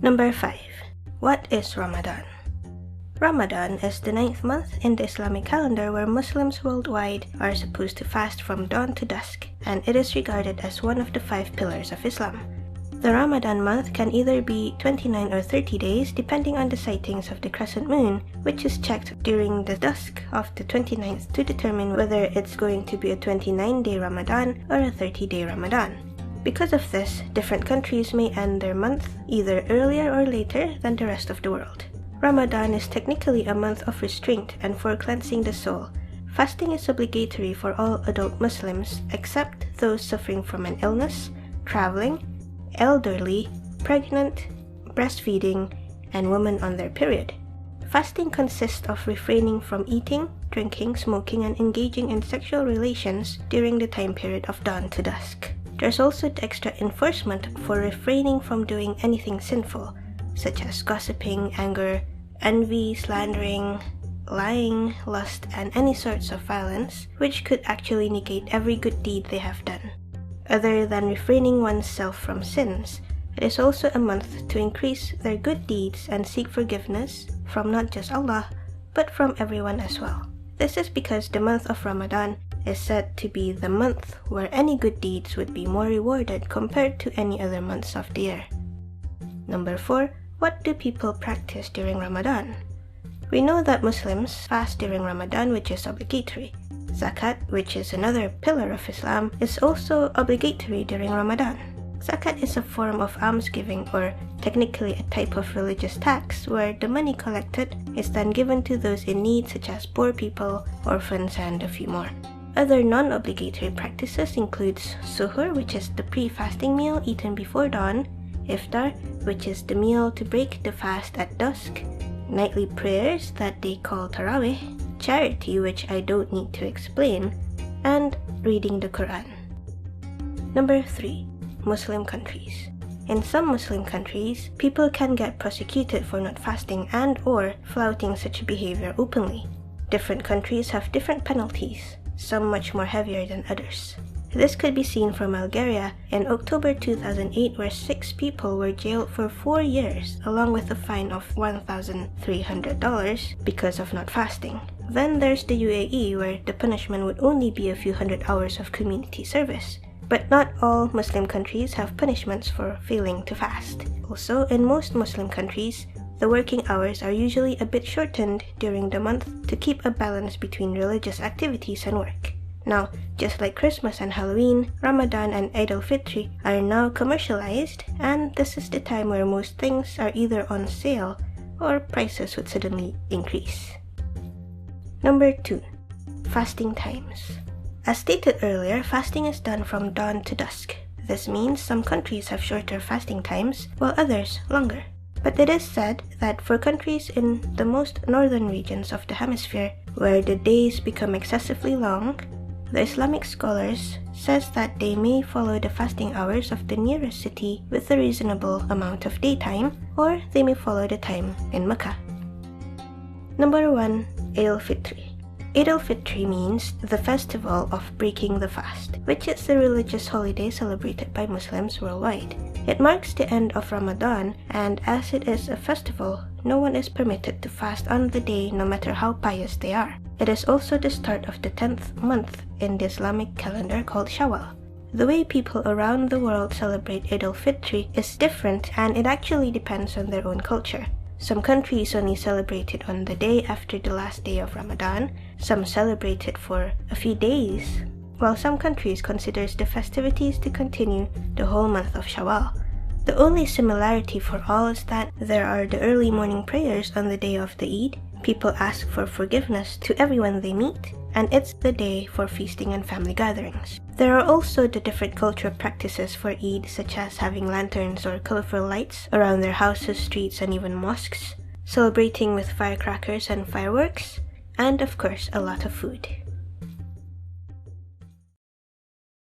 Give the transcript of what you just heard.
Number 5. What is Ramadan? Ramadan is the 9th month in the Islamic calendar where Muslims worldwide are supposed to fast from dawn to dusk, and it is regarded as one of the 5 pillars of Islam. The Ramadan month can either be 29 or 30 days depending on the sightings of the crescent moon, which is checked during the dusk of the 29th to determine whether it's going to be a 29-day Ramadan or a 30-day Ramadan. Because of this, different countries may end their month either earlier or later than the rest of the world. Ramadan is technically a month of restraint and for cleansing the soul. Fasting is obligatory for all adult Muslims except those suffering from an illness, traveling, elderly, pregnant, breastfeeding, and women on their period. Fasting consists of refraining from eating, drinking, smoking, and engaging in sexual relations during the time period of dawn to dusk. There's also the extra enforcement for refraining from doing anything sinful, such as gossiping, anger, envy, slandering, lying, lust, and any sorts of violence, which could actually negate every good deed they have done. Other than refraining oneself from sins, it is also a month to increase their good deeds and seek forgiveness from not just Allah, but from everyone as well. This is because the month of Ramadan is said to be the month where any good deeds would be more rewarded compared to any other months of the year. Number 4. What do people practice during Ramadan? We know that Muslims fast during Ramadan, which is obligatory. Zakat, which is another pillar of Islam, is also obligatory during Ramadan. Zakat is a form of almsgiving, or technically a type of religious tax where the money collected is then given to those in need such as poor people, orphans, and a few more. Other non-obligatory practices includes suhur, which is the pre-fasting meal eaten before dawn, iftar, which is the meal to break the fast at dusk, nightly prayers that they call tarawih, charity, which I don't need to explain, and reading the Quran. Number 3. Muslim countries. In some Muslim countries, people can get prosecuted for not fasting and/or flouting such behavior openly. Different countries have different penalties, some much more heavier than others. This could be seen from Algeria in October 2008, where 6 people were jailed for 4 years along with a fine of $1,300 because of not fasting. Then there's the UAE, where the punishment would only be a few hundred hours of community service. But not all Muslim countries have punishments for failing to fast. Also, in most Muslim countries, the working hours are usually a bit shortened during the month to keep a balance between religious activities and work. Now, just like Christmas and Halloween, Ramadan and Eid al-Fitr are now commercialized, and this is the time where most things are either on sale or prices would suddenly increase. Number 2. Fasting times. As stated earlier, fasting is done from dawn to dusk. This means some countries have shorter fasting times, while others longer. But it is said that for countries in the most northern regions of the hemisphere, where the days become excessively long, the Islamic scholars says that they may follow the fasting hours of the nearest city with a reasonable amount of daytime, or they may follow the time in Mecca. Number 1. Eid al-Fitr. Eid al-Fitr means the festival of breaking the fast, which is a religious holiday celebrated by Muslims worldwide. It marks the end of Ramadan, and as it is a festival, no one is permitted to fast on the day no matter how pious they are. It is also the start of the 10th month in the Islamic calendar called Shawwal. The way people around the world celebrate Eid al-Fitr is different, and it actually depends on their own culture. Some countries only celebrate it on the day after the last day of Ramadan, some celebrate it for a few days, while some countries consider the festivities to continue the whole month of Shawwal. The only similarity for all is that there are the early morning prayers on the day of the Eid, people ask for forgiveness to everyone they meet, and it's the day for feasting and family gatherings. There are also the different cultural practices for Eid, such as having lanterns or colorful lights around their houses, streets, and even mosques, celebrating with firecrackers and fireworks, and of course a lot of food.